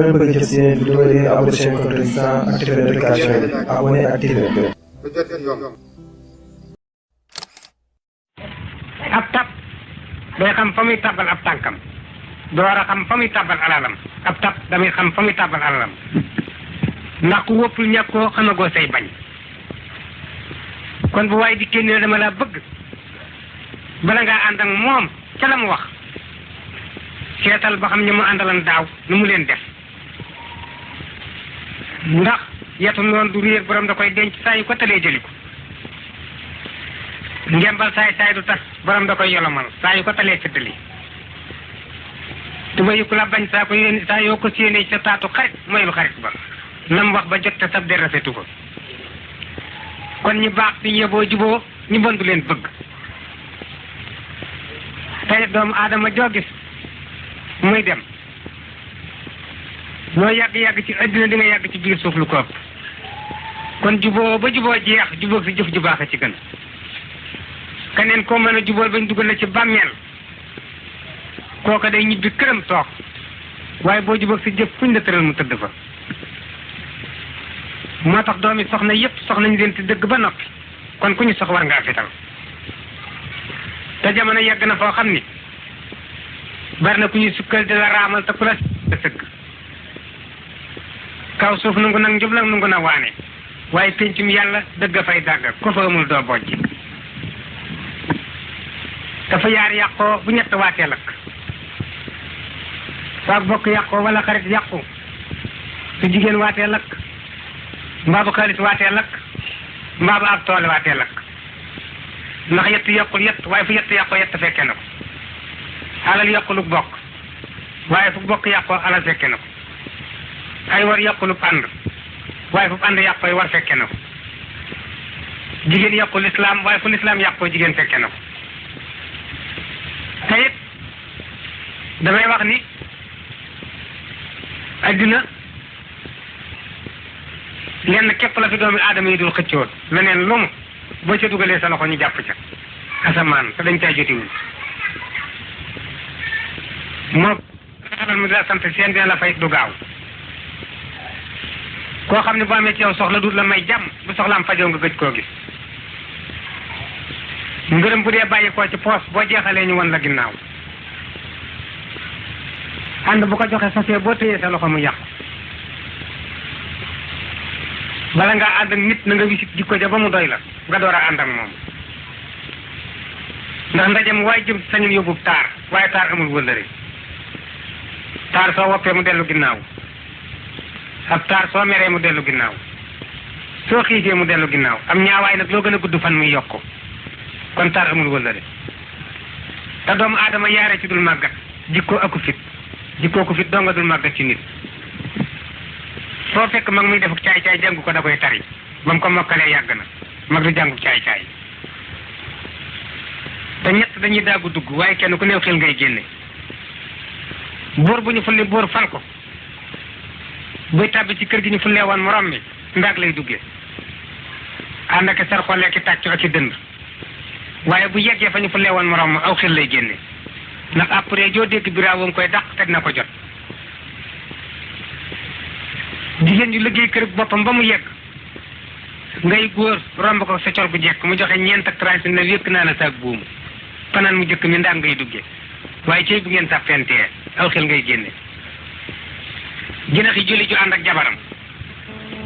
ngeen bëgg jot seen vidéo yi abonné seen compte Résistance activé notification yi abonné activé. ab tab day xam fa muy tabal ab tànkam door a xam fa muy tabal alalam ab tab damay xam fa muy tabal alalam ndax ku wóppul ñàkkoo xamagoo say bañ kon bu waaye di génne dama laa bëgg bala ngaa ànd ak moom ca la mu wax seetal ba xam ñu mu àndalan daaw nu mu leen def ndax yetu noonu du réer borom da koy denc saa yu ko talee jëli ko ngembal saay du tas borom da koy yolomal saa yu ko talee fëddali tuba yu ko la bañ saa yoo ko séenee sa taatu xarit mooy lu xarit ba nam wax ba jot te sab der rafetu ko kon ñi baax di yeboo juboo ñu bon du leen bëgg tey doomu aadama joo gis muy dem loo yàgg-yàgg ci àddina di nga yàgg ci biir suuf lu ko ëpp kon juboo ba juboo jeex jubóog si jëf ju baax a ci gën keneen koo mën a jubóol bañ dugal la ci bàmmeel kooka day ñibbi këram toog waaye boo jubóog si jëf fuñ la tëral mu tëdd fa moo tax doomi soxna yépp soxna ñu leen ti dëgg ba noppi kon ku ñu sox war ngaa fital te jamono yegg na foo xam ni bari na ku ñuy sukkal di la raamal te ku la sëgg kaw suuf nungu nag njub la nungu na waane waaye péncum yàlla dëgg a fay dàgg ko fa amul doo bojj dafa yaar yàqoo bu ñett waatee lakk saak bokk yàqoo wala xarit yàqu su jigéen waatee lakk mbaa bu xaalis waatee lakk mbaa bu ab toole waatee lakk ndax yett yokkul yett waaye fu yett yàqoo yett fekke na ko alal yokkulu bokk waaye fu bokk yàqoo alal fekke na ko ay war yokkulu ànd waaye fu ànd yàqoo war fekke na ko jigéen yokkul lislaam waaye fu lislaam yàqoo jigéen fekke na ko te it damay wax ni addina lenn képp la fi doomi aadama yi dul xëccoon leneen lu mu boo ca dugalee sa loxo ñu jàpp ca asamaan te dañ caa jotiwul moo xamal mu la sant seen dina la fay du gaaw koo xam ne boo amee ci yow soxla du la may jàmm bu soxlaam fajoo nga gëj koo gis ngërëm bu dee bàyyi koo ci poos boo jeexalee ñu won la ginnaaw ànd bu ko joxe sasee boo téyee sa loxo mu yàqu bala ngaa ànd ak nit na nga wisit jikko ja ba mu doy la nga door a ànd ak moom ndax ndajem waaye jëm sañul yóbbu taar waaye taar amul wëllëre taar soo woppee mu dellu ginnaaw ab taar soo meree mu dellu ginnaaw soo xiifee mu dellu ginnaaw am ñaawaay nag loo gën a gudd fan muy yokku kon taar amul wëllëre te doomu aadama yaare ci dul màggat jikkoo aku fit jikkoo ku fit doo nga dul màggat ci nit soo fekk mag muy defuk caay-caay jàngu ko da koy tari ba mu ko mokkalee yàgg na mag du jànguk caay-caay te ñett dañuy daagu dugg waaye kenn ku néew xel ngay génne buur bu ñu fulli buur fal ko buy tàbbi ci kër gi ñu fullee woon morom mi ndaag lay duggee ànd ak sar xollee ki tàccu ak i dënd waaye bu yeggee fa ñu fullee woon morom ma aw xel lay génne ndax après joo dégg biraawam koy dàq te dina ko jot jigéen ñu liggéey kër boppam ba mu yegg ngay góor romb ko sa col gu jekk mu joxe ñeent ak 30 ne yëkk naa la saak buumu fanaan mu jëkk mi ndaag ngay duggee waaye cey bu ngeen sàppentee aw xel ngay génne jinax yi julli ju ànd ak jabaram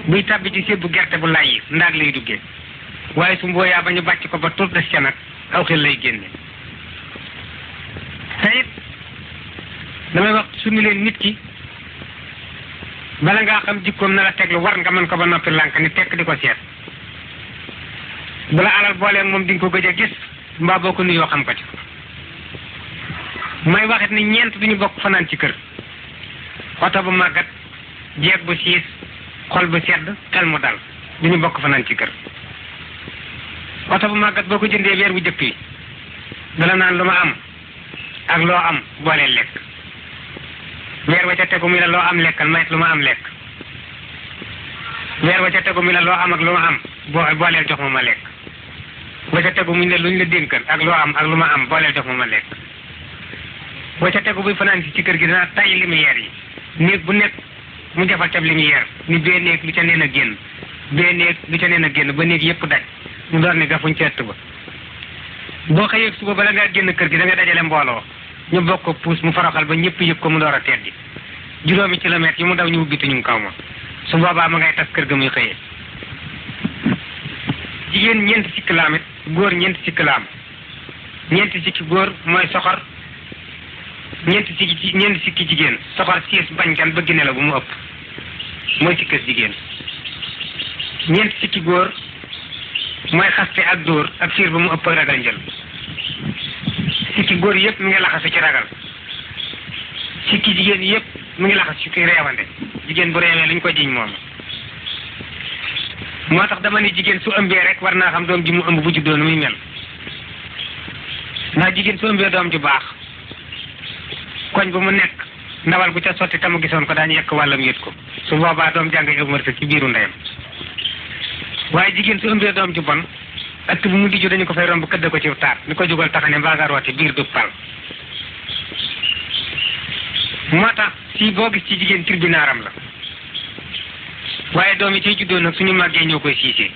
buy tàbbi ci sébbu gerte bu lay yi ndaag lay duggee waaye su mbooyaa ba ñu bàcc ko ba tur des ca nag aw xel lay génne te it damay wax suñu leen nit ki bala ngaa xam jikkoom na la teglu war nga mën ko ba noppi lànk ni tekk di ko seet bu la alal booleeg moom di nga ko gëj a gis mbaa boo ko nuyoo xam ko ci may waxit ni ñeent duñu bokk fanaan ci kër oto bu màggat jeeg bu siis xol bu sedd xel mu dal duñu bokk fanaan ci kër oto bu màggat boo ko jëndee weer bu jëkk wi dala naan lu ma am ak loo am boolee lekk weer wa ca tegu mi la loo am lekkal mayit lu ma am lekk weer wa ca tegu mi la loo am ak lu ma am booleel jox ma lekk wa ca tegu mi ne luñ la dénkal ak loo am ak lu ma am booleel jox ma lekk wa ca tegu buy fanaan ci kër gi dana tay lumière yi néeg bu nekk mu defal tab lumière ni bee néeg lu ca neen a génn bee néeg lu ca neen a génn ba néeg yëpp daj mu door ni gafuñ ca ëtt ba boo xëyee suba bala ngaa génn kër gi da nga dajale mbooloo ñu bokk ko puus mu faraxal ba ñëpp yëg ko mu door a teddi juróomi kilomètres yi mu daw ñu ubbitu ñu kaw ma su boobaa ma ngay tas kër ga muy xëyee jigéen ñeenti sikki laam it góor ñeenti sikki laam ñeenti sikki góor mooy soxor ñeenti sikki jigéen soxor siis bañkan bëgg ne la bu mu ëpp mooy sikkas jigéen ñeenti sikki góor mooy xaste ak dóor ak fiir ba mu ëpp ak ragal njël sikki góor yëpp mi ngi laxasu ci ragal sikki jigéen yëpp mi ngi laxasu ci reewande jigéen bu reewee lañ ko jiñ moom moo tax dama ni jigéen su ëmbee rek war naa xam doom ji mu ëmb bu juddoo nu muy mel ndax jigéen su ëmbee doom ju baax koñ bu mu nekk ndawal bu ca sotti tamu gisoon ko daañu yekk wàllam yët ko su boobaa doom jàng ëmërta ci biiru ndeyam waaye jigéen su ëmbee doom ju bon ëtt bu mu dijju dañu ko fay romb këdd ko ci taat ni ko jógal taxane mbaa nga rooti biir du pal moo tax si boo gis ci jigéen tribunaaram la waaye doom yi ciy juddoo nag suñu màggee ñoo koy siisee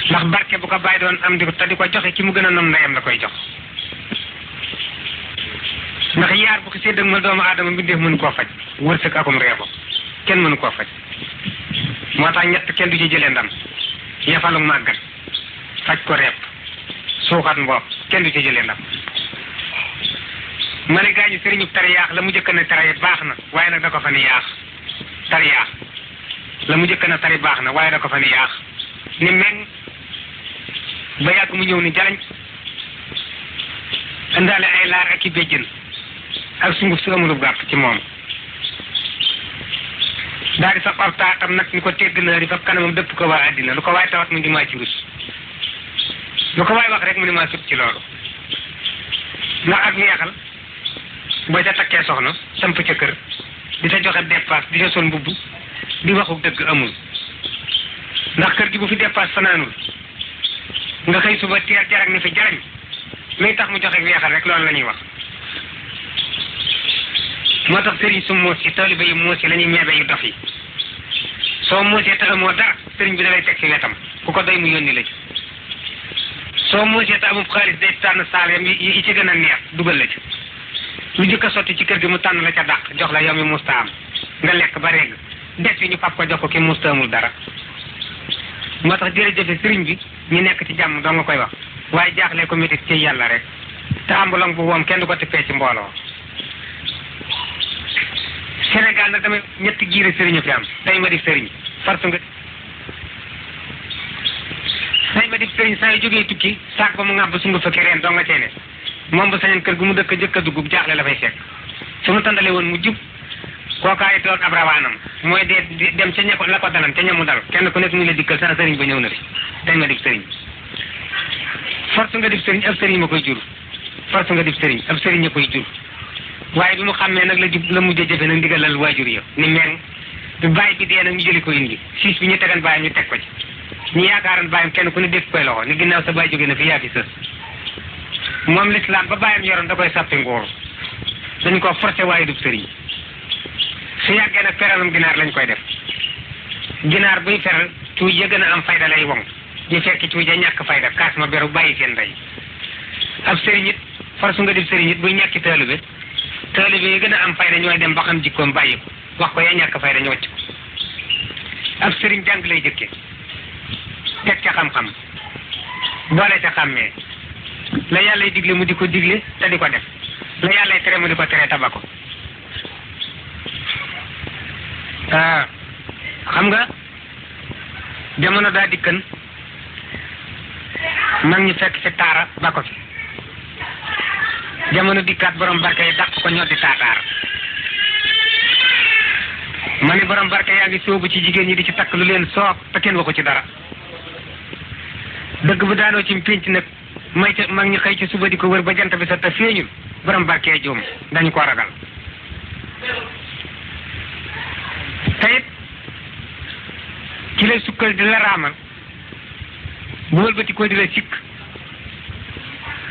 ndax barke bu ko bàyyi doon am di ko te di ko joxe ki mu gën a nom ndeyam la koy jox ndax yaar bu ko séddëg ma doomu aadama mbindeef mënu koo faj wërsëg akum reebo kenn mënu koo faj moo tax ñett kenn du ci jëlee ndam yafalu màggat faj ko reeb suuxat mbopp kenn du ci jëlee ndam ma ne gaañu sëriñu tariyaax la mu jëkk na tari baax na waaye nag da ko fa ni yaax tariyaax la mu jëkk na tari baax na waaye da ko fa ni yaax ni meng ba yàgg mu ñëw ni jalañ indaale ay laar ak i béjjën ak sunguf su amulub gàpp ci moom daal di fab ab taatam nag ni ko tegg na di fab kanamam dëpp ko waa àddina lu ko waay tawat mu di maa ci rus lu ko waay wax rek mu di maa sut ci loolu ndax ak neexal booy ca takkee soxna samp ca kër di sa joxe dépasse di sa sol mbubb di waxu dëgg amul ndax kër gi bu fi dépasse fanaanul nga xëy suba teer jarag ni fi jarañ luy tax mu joxe weexal rek loolu la ñuy wax moo tax sëriñ su muus yi taaliba yi muus yi la ñuy ñebe yu dof yi soo muusee te amoo dara sëriñ bi da lay teg ci wetam ku ko doy mu yónni la ci soo muusee te amul xaalis day tànn saaleem yi ci gën a neex dugal la ci lu jëkk a sotti ci kër gi mu tànn la ca dàq jox la yow mi musta am nga lekk ba régg des yi ñu fab ko jox ko ki musta amul dara moo tax jërëjëfe sëriñ bi ñu nekk ci jàmm doo nga koy wax waaye jaaxlee ko métit ci yàlla rek te ambulong bu woom kenn du ko tippee ci mbooloo Sénégal nag damay ñetti giire sëriñu fi am tey ma di sëriñ farsu nga tey ma di sëriñ saa yu jógee tukki saak ba mu ŋàbb su nga fëkki reen doo nga cee ne moom bu sañoon kër gu mu dëkk jëkk a dugg jaaxle la fay fekk su mu tàndalee woon mu jub kookaay doon ab rawaanam mooy dee dem ca ña ko la ko dalan ca ñamu dal kenn ku nekk mu la dikkal sa sëriñ ba ñëw na fi tey ma di sëriñ farsu nga di sëriñ ab sëriñ ma koy jur farsu nga di sëriñ ab sëriñ ña koy jur waaye bi mu xàmmee nag la mujj a jëfe nag ndigalal waajur ya ni meng bi bàyyi bi dee nag ñu jëli ko indi siis bi ñu tegan bàyyam ñu teg ko ci ñu yaakaaran bàyyam kenn ku ne dégg koy loxo ni ginnaaw sa bàyyi jóge na fi yaa fi sës moom lislaam ba bàyyam yoroon da koy sàppi nguur dañ ko forcé waaye du sëriñ su yàggee nag feralum ginaar lañ koy def ginaar buy feral cuuj ya gën a am fayda lay wong ñu fekk cuuj ya ñàkk fayda kaas ma beru bàyyi seen ndey ab sëriñ it force nga def sëriñ it buy ñàkki taalibe taalibe yi gën a am fayda ñooy dem ba xam jikkoom bàyyi ko wax ko yaa ñàkk fayda ñu wàcc ko ab sëriñ jàng lay jëkke teg ca xam-xam boole ca xàmmee la yàllay digle mu di ko digle te di ko def la yàllay tere mu di ko tere taba ko xam nga jamono daa dikkan mag ñi fekk ci taara ba ko fi jamono dikkaat borom barke yi dàq ko ñoo di taataar ma ni borom barke yaa ngi sóobu ci jigéen ñi di ci takk lu leen soob te kenn waxu ci dara dëgg bu daanoo ci pénc nag may ca mag ñi xëy ci suba di ko wër ba jant bi sa te feeñul borom barke joom dañu ko ragal te it ci lay sukkal di la raamal bu wëlbati ko di la sikk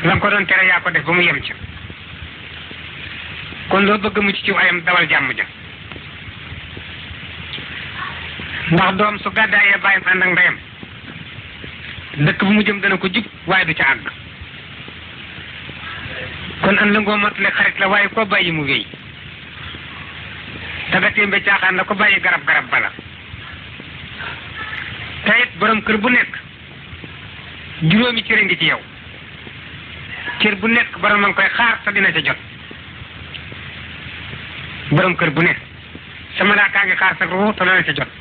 la ko doon tere yaa ko def ba mu yem ca kon loo bëgg mu ci ayam dawal jàmm ja ndax doom su gàddaayee bàyyam ànd ak ndeyam dëkk bu mu jëm dana ko jub waaye du ca àgg kon an la ngoo motale xarit la waaye koo bàyyi mu wéy taga témbe caaxaan la ko bàyyi garab bala te it borom kër bu nekk juróomi cër ngi ci yow cër bu nekk borom a ngi koy xaar te dina ca jot borom kër bu nekk sa malaakaa ngi xaar sa ruu te dina ca jot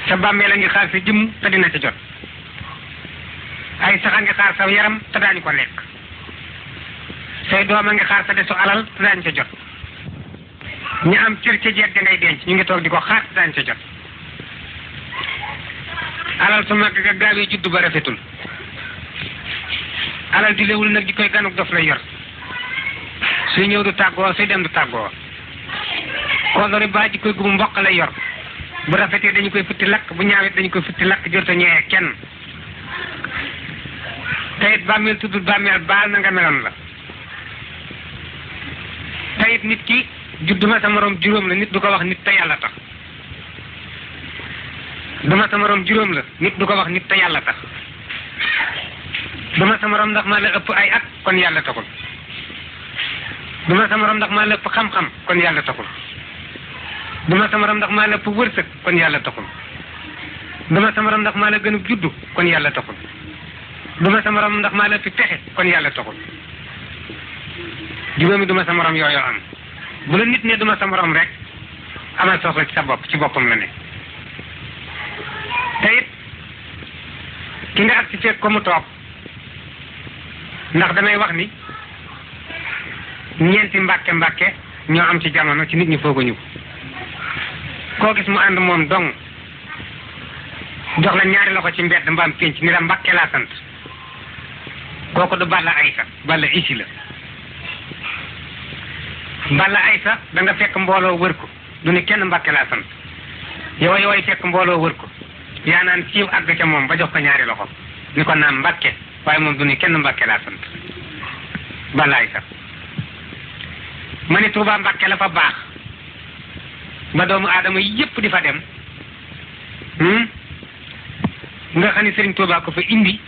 sa bàmmeel a ngi xaar sa jëmm te dina ca jot ay sax a ngi xaar sa yaram te daañu ko lekk say doom a ngi xaar sa desu alal te daañu ca jot ñi am cër ca jeeg da ngay denc ñu ngi toog di ko xaar te daañu ca jot alal su mag ga gaawee juddu ba rafetul alal di léwul nag di koy ganuk dof lay yor suy ñëw du tàggoo suy dem du tàggoo koolori baa ji koy gumu mboq lay yor bu rafetee dañu koy futti lakk bu ñaawet dañu koy futti lakk jërta ñëwee kenn tayit bàmmeel tuddul bàmmeel baal na nga meloon la tayit nit ki judduma sa morom juróom la nit du ko wax nit te yàlla tax duma sa morom juróom la nit du ko wax nit te yàlla tax duma sa morom ndax maa la ëpp ay at kon yàlla taxul duma sa morom ndax maa la ëpp xam-xam kon yàlla taxul duma sa morom ndax maa la ëpp wërsëg kon yàlla taxul duma sa morom ndax maa la gën a juddu kon yàlla taxul duma sa morom ndax maa la ëpp texe kon yàlla taxul juróomi duma sa morom yooyu am bu la nit ne duma sa morom rek amal soxla ci sa bopp ci boppam la ne te it ki nga ak ci fekk ko mu toog ndax damay wax ni ñeenti mbàkke ñoo am ci jamono ci nit ñi fooguñu koo gis mu ànd moom dong jox la ñaari loxo ci mbedd mbaam pénc ni la mbàkke laa sant kooku du Balla Aysa Balla isi la Balla Aysa da nga fekk mbooloo wër ko du ni kenn mbàkke laa sant yow fekk mbooloo wër ko yaa naan siiw àgg ca moom ba jox ko ñaari loxo ni ko naan mbàkke waaye moom du ni kenn mbàkke laa sant Balla Aysa ma ni Tuuba mbàkke la fa baax ba doomu aadama yépp di fa dem nga xam ni Sëriñ Tuuba ko fa indi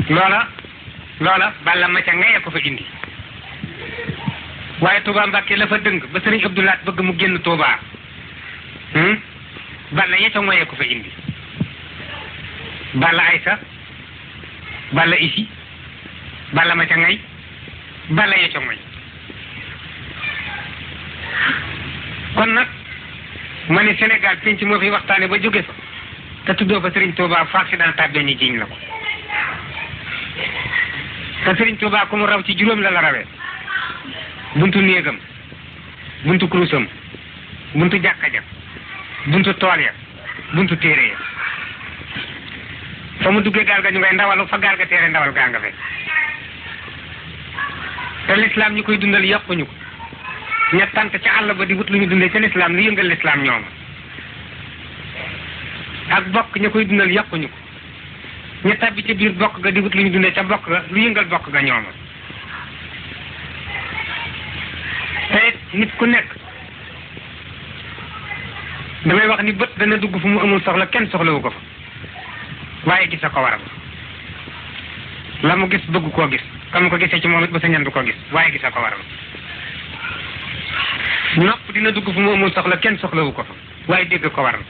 loola Balla ma ca ngaye ko fa indi waaye Tuuba mbàkke la fa dëng ba Sëriñ Abdou Lahat bëgg mu génn Tuuba Balla ya ca ngoyee ko fa indi Balla Aysa Balla isi Balla ma ca ngay Balla ya ca ngoy kon nag ma ne Sénégal penc moo fi waxtaane ba jóge fa te tuddoo fa Serigne Touba fa accident tàbbee ñi jiñ la ko te Serigne Touba ku mu raw ci juróom la rawee buntu néegam buntu kurusam buntu jàkka ja buntu tool ya buntu téere ya fa mu duggee gaal ga ñu ngay ndawalu fa gaal ga téere ndawal gaa nga fe te lislaam ñu koy dundal yàquñu ko ña tant ca àll ba di wut lu ñu dundee ca lislaam lu yëngal lislaam ñooma ak bokk ña koy dundal yàquñu ko ña tabbi ca biir bokk ga di wut lu ñu dundee ca bokk ga lu yëngal bokk ga ñooma te nit ku nekk damay wax ni bët dana dugg fu mu amul soxla kenn soxlawu ko fa waaye gis a ko waral la mu gis bëgg koo gis kam ko gisee ci moom it ba sa ñandu koo gis waaye gis a ko waral nopp dina dugg fu mu amul soxla kenn soxlawu ko fa waaye dégg ko waral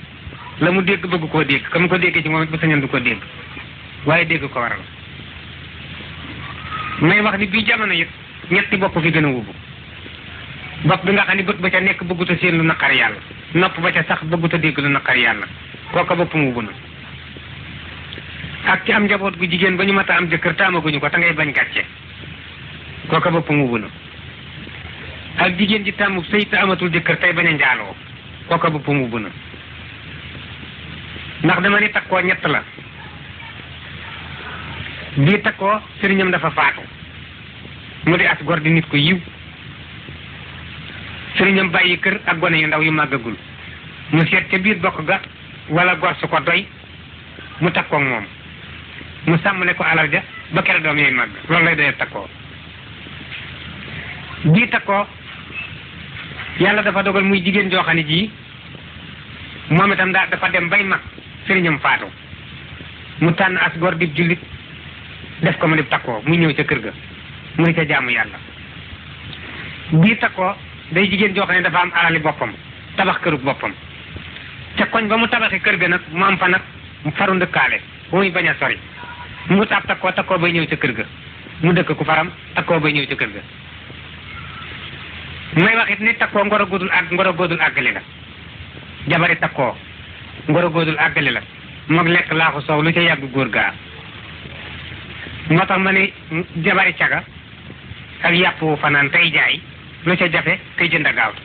la mu dégg bëgg koo dégg kam ko déggee ci moom it ba sa ñandu koo dégg waaye dégg ko waral may wax ni bii jamono it ñetti bopp fi gën a wubu bopp bi nga xam ni bët ba ca nekk bëggut a seen lu naqar yàlla nopp ba ca sax bëggut a dégg lu naqar yàlla kooka bopp mu wubu na ak ci am njaboot gu jigéen ba ñu mat a am jëkkër taamaguñu ko te ngay bañ gàcce kooka bopp mu wubu na ak jigéen ji tàmmu sëy te amatul jëkkër tey bañ a njaaloo kooka bopp mu wubu na ndax dama ni takkoo ñett la bii takkoo sëriñam dafa faatu mu di as gor di nit ko yiw sëriñam bàyyi kër ak gone yu ndaw yu màggagul mu seet ca biir bokk ga wala gor su ko doy mu takkoog moom mu sàmmale ko alal ja ba kere doom yooyu màgg loolu lay doyee takkoo bii takkoo yàlla dafa dogal muy jigéen joo xam ne ji moom itam dafa dem bay mag sëriñam faatu mu tànn as gor di jullit def ko mu di takkoo muy ñëw ca kër ga mu di ca jaamu yàlla. bii takkoo day jigéen joo xam ne dafa am alali boppam tabax kërug boppam te koñ ba mu tabaxi kër ga nag mu am fa nag mu faru ndëkkaale bu muy bañ a sori mu taab takkoo bay ñëw ca kër ga mu dëkk ku faram takkoo bay ñëw ca kër ga. may wax it ni takkoo ngoro góodul àggali la jabari takkoo ngoro góodul àggali la moog lekk laaxu soow lu ca yàgg góor gaa. moo tax ma ni jabari caga ak yàpp wu fanaan tey jaay lu ca jafe kay jënd a gaawtu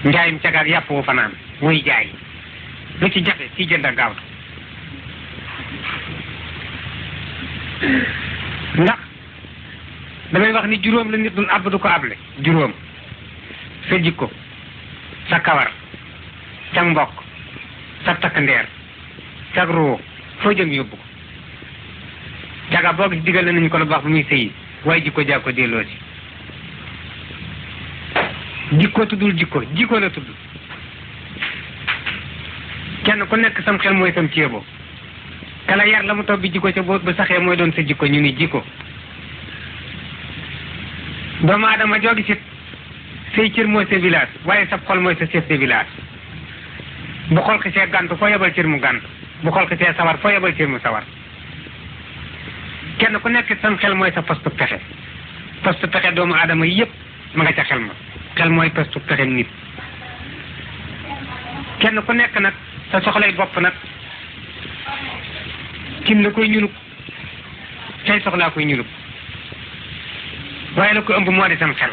njaayum caga ak yàpp wu fanaan muy jaay lu ci jafe ci jënd a gaawtu ndax damay wax ni juróom la nit dul àbb du ko able juróom sa jikko sa kawar sa mbokk sa takk ndeer sa ruu foo jëm yóbbu ko caga boo gis digal nañu ko lu baax bu muy sëyi waaye jikko jaa ko delloo si jikko tuddul jikko la tudd kenn ku nekk sam xel mooy sam ceebo kala yar la mu toog bi jikko ca boot ba saxee mooy doon sa jikko ñu ni jikko doomu aadama joo gisit say cër mooy sa village waaye sa xol mooy sa chef de village bu xol xisee gàntu foo yebal cër mu gàntu bu xol xisee sawar foo yebal cër mu sawar kenn ku nekk sam xel mooy sa postu pexe doomu aadama yépp ma nga ca xel mooy postu pexe nit kenn ku nekk nag sa soxlay bopp nag cin la koy ñulub say soxlaa koy ñulub waaye la ko ëmb moo di sam xel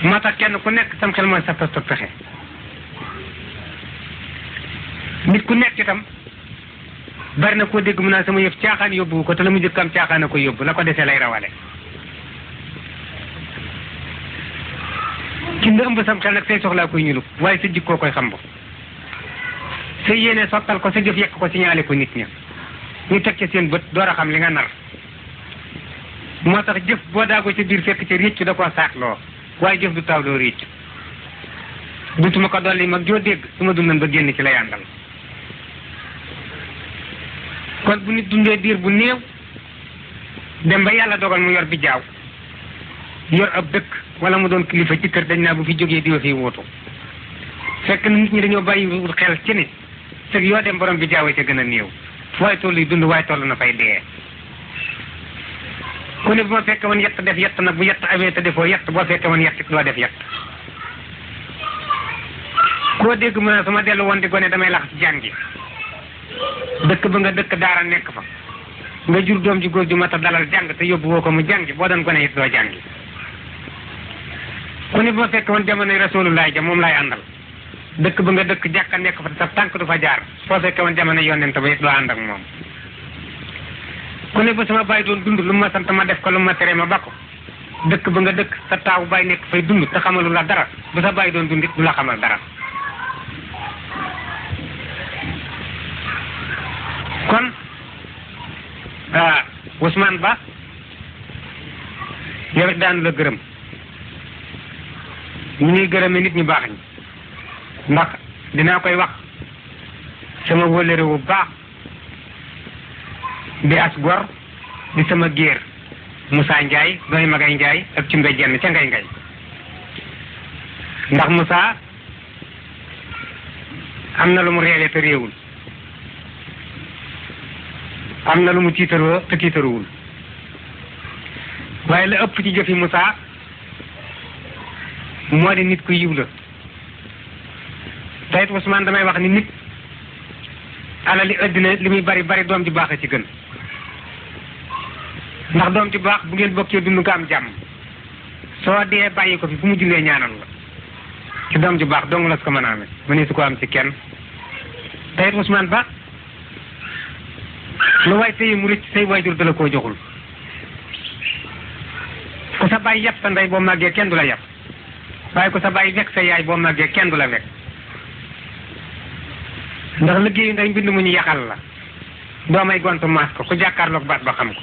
moo tax kenn ku nekk sam xel mooy sa postu pexe nit ku nekk itam bari na koo dégg mu naa sama yëf caaxaan yóbbu ko te la mu jëkkam caaxaan a ko yóbbu la ko desee lay rawale ki nga ëmb sam xel nag say soxlaa koy ñulub waaye sa jikkoo koy xambu sa yéene sottal ko sa jëf yekk ko signalé ko nit ña ñu teg ca seen bët door a xam li nga nar moo tax jëf boo daago ca biir fekk ca réccu da koo saatloo waaye jëf du taw doo réccu dutuma ko dolli mag joo dégg su ma dundan ba génn ci la yàndal kon bu nit dundee diir bu néew dem ba yàlla dogal mu yor bi jaaw yor ab dëkk wala mu doon kilifa ci kër dañ naa bu fi jógee diwa fi wuutu fekk na nit ñi dañoo bàyyi xel ci ni sëg yoo dem borom bi jaawee ca gën a néew waaye toll yi dund waaye toll na fay dee ku ne bu ma fekke woon yett def yett nag bu yett amee te defoo yett boo fekke woon yett doo def yett koo dégg mu ne su ma dellu woon di gone damay lax jàngi dëkk ba nga dëkk daara nekk fa nga jur doom ji góor ju mat a dalal jàng te yóbbu woo ko mu jàngi boo doon gone it doo jàngi ku ne bu ma fekke woon jamonoy rasulullah ja moom laay àndal dëkk ba nga dëkk jàkka nekk fa te sa tànk du fa jaar soo fekke woon jamono yonent ba it doo ànd ak moom ku ne ba sama bàyyi doon dund lu ma sant ma def ko lu ma tere ma ba ko dëkk ba nga dëkk sa taawu bàyyi nekk fay dund te xamalu la dara bu sa bàyyi doon dund it du la xamal dara kon Ousmane Ba yow it daanu la gërëm ñu ñuy gërëmee nit ñu baax ñi ndax dinaa koy wax sama wóllëre wu baax di as gor di sama géer Moussa Ndiaye dooy magay Ndiaye ak ci mbay jenn ca ngay ndax Moussa am na lu mu reelee te réewul am na lu mu tiitaroo te tiitaruwul waaye la ëpp ci jëfi Moussa moo di nit ku yiw la tayit Ousmane damay wax ni nit alali àddina li muy bari bari doom ji baax a ci gën ndax doom ji baax bu ngeen bokkee dund nga am jàmm soo dee bàyyi ko fi fu mu jullee ñaanal la ci doom ji baax dong la su ko mën a amee mu ne su ko am ci kenn tayit Ousmane Ba lu waay téye mu rëcc say waajur dala koo joxul ku sa bàyyi yàpp sa ndey boo màggee kenn du la yàpp waaye ku sa bàyyi wekk sa yaay boo màggee kenn du la wekk ndax liggéeyu ndey mbind mu ñu yaxal la doomay gontu maas ko ku jàkkaarloog baat ba xam ko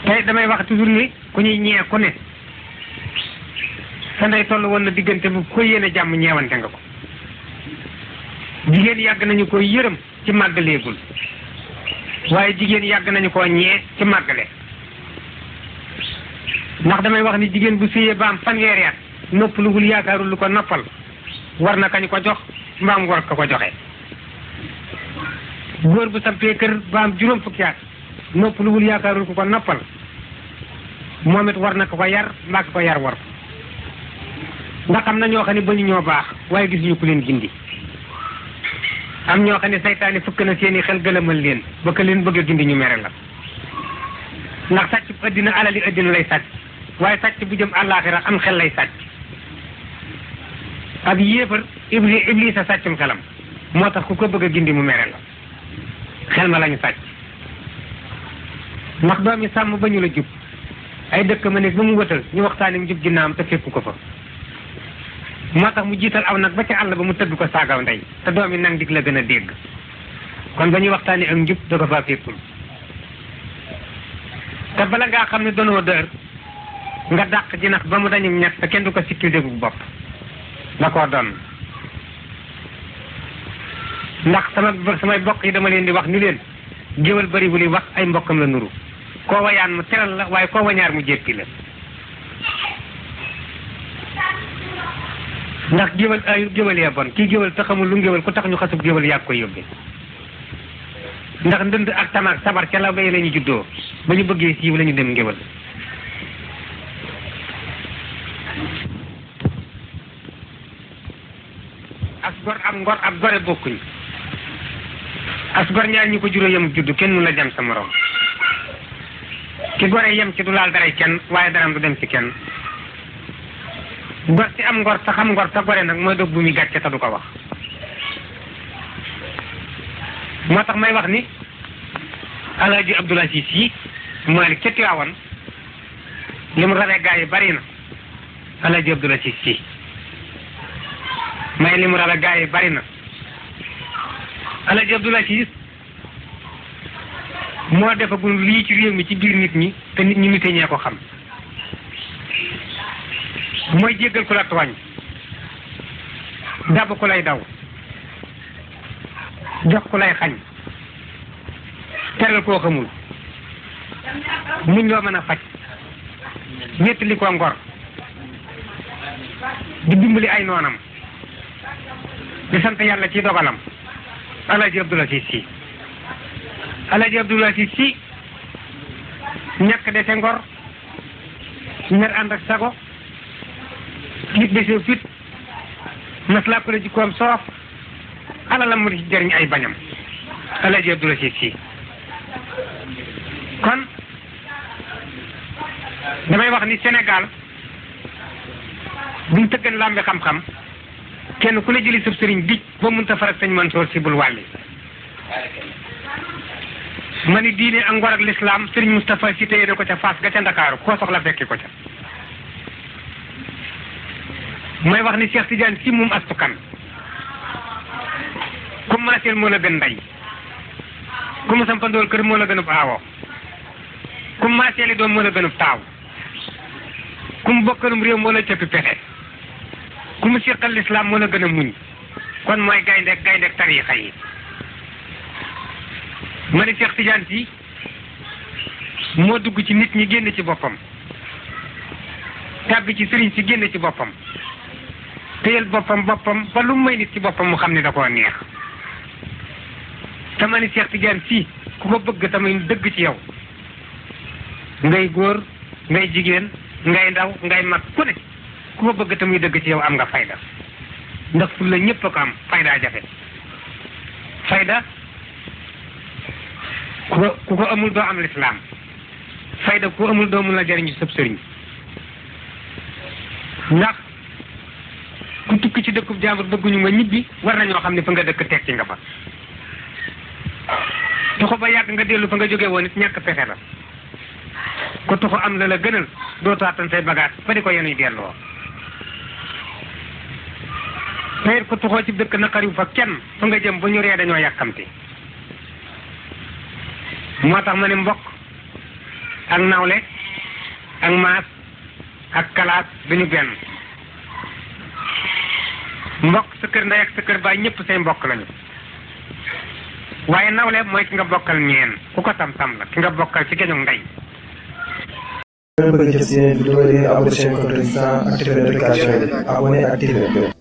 tey damay wax toujours ni ku ñuy ñee ku ne sa ndey toll woon na diggante bu ko yéene jàmm ñeewante nga ko. jigéen yàgg nañu ko yërëm ci màggaleegul waaye jigéen yàgg nañu koo ñee ci màggale. ndax damay wax ni jigéen bu séyee ba am fanweeri at noppaluwul yaakaarul lu ko noppal war na kañ ko jox mbaam war ko joxe. góor bu sampee kër ba am juróom fukki at noppaluwul yaakaarul ku ko noppal moom it war na ko yar mbaa ko yar war ko. ndax am na ñoo xam ne ba ñu ñoo baax waaye gis ñu ku leen gindi. am ñoo xam ne saytaane fukk na seeni xel gëlëmal leen ba ka leen bëgg a gindi ñu mere la. ndax sàcc bu addina alali addina lay sàcc waaye sàcc bu jëm àllaaxira am xel lay sàcc. ab yéefar iblis a sàccum xelam moo tax ku ko bëgg a gindi mu mere la xel ma lañu sàcc. ndax doomi sàmm ba ñu la jub ay dëkk ma nekk ba mu wëtal ñu waxtaani mu jub ginnaawam te fekku ko fa. moo tax mu jiital aw nag ba ca àll ba mu tëdd ko saagaw ndey te doomi nang dig la gën a dégg kon ba ñuy waxtaani ak njub da ko faa fekkul. te bala ngaa xam ne danoo dër nga dàq jinax ba mu dañu ñett te kenn du ko sikkil déggu bopp da koo doon. ndax samay bokk yi dama leen di wax ni leen géwal bari bu li wax ay mbokkam la nuru koo wayaan mu teral la waaye koo wañaar mu jéppi la. ndax géwal ay géwal yaa bon kii géwal te xamul lu géwal ku tax ñu xasub géwal yaa koy yóbbee. ndax ndënd ak tamaak sabar ca la bay la ñu juddoo ba ñu bëggee siiw la ñu dem ngéwal. as gor ak ngor ak gore bokkuñ. as gor ñaar ñu ko juróo yem juddu kenn mun la jam sa morom. ki gore yem ci du laal daray kenn waaye daram du dem ci kenn. gor ci am ngor te xam ngor te gore nag mooy dog bu muy gàcce te du ko wax. moo tax may wax ni Alaaji Abdul Asiis yi Maalik ca Tiwaawan li mu rawee gaa yi bari na. Alaaji Abdul Asiis yi may li mu rawee gaa yi bari na. Alaaji Abdul Asiis moo defagul lii ci réew mi ci biir nit ñi te nit ñi nite ñee ko xam. mooy jéggal ku la tooñ dab ku lay daw jox ku lay xañ teral koo xamul muñ loo mën a faj ñettali ko ngor di dimbali ay noonam di sant yàlla ci dogalam. Alaaji Abdul Asiis Si Alaaji Abdul Asiis Si ñàkk dese ngor ñer ànd ak sago nit desee fit maslaa ko la jikkoom soof alalam mu di ci jëriñ ay bañam. Alaaji Abdul Asiis Si kon damay wax ni Sénégal buñ tëggan làmbi xam-xam kenn ku ne jëli sëb sëriñ dij ba mënta farak sëñ Mansoor Si bul wàlli. ma ni diine ak ngor ak lislaam sëriñ Moustapha Si téye na ko ca Fass ga ca Ndakaaru koo soxla fekki ko ca. mooy wax ni Cheikh Tidiane Si moom astukan ku maaseel moo la gën ndey ku mu sampandool kër moo la gënub aawo ku maaseeli doom moo la gënub taaw ku mu bokkalum réew moo la cëppi pexe ku mu siqal lislaam moo la gën a muñ kon mooy gaynde tariixa yi. ma ni Cheikh Tidiane Si moo dugg ci nit ñi génn ci boppam tàbbi ci sëriñ si génn ci boppam téyel boppam ba lu may nit ci boppam mu xam ne da koo neex. te ma ni Cheikh Tidiane Si ku ko bëgg tamit dëgg ci yow ngay góor ngay jigéen ngay ndaw ngay mag ku ne ku ko bëgg tamit dëgg ci yow am nga fayda ndax fu la ñëpp a ko am fayda jafe. fayda ku ko amul doo am lislaam fayda ku amul doo mun la jëriñ ci sëb sëriñ. ndax ku tukki ci dëkkub jàmbur bëgguñu nga ñibbi war nañoo xam ne fa nga dëkk tekki nga fa. tuxu ba yàgg nga dellu fa nga jóge woon it ñàkk pexe la ku tuxu am la la gënal doo taatan say bagaas ba di ko yenuy delloo. teyit ku tuxoo ci dëkk naqariw fa kenn fa nga jëm ba ñu ree dañoo yàkkamti. moo tax ma ne mbokk ak nawle ak maas ak kalaas duñu benn. mbokk sa kër ndey ak sa kër baay ñëpp say mbokk lañu waaye nawle mooy ki nga bokkal ñeen ku ko tam la ki nga bokkal ci geñu ndey. ngeen bëgg a jot si yeneen vidéo yi abonné chaîne Kontourisme activer notification yi abonné activer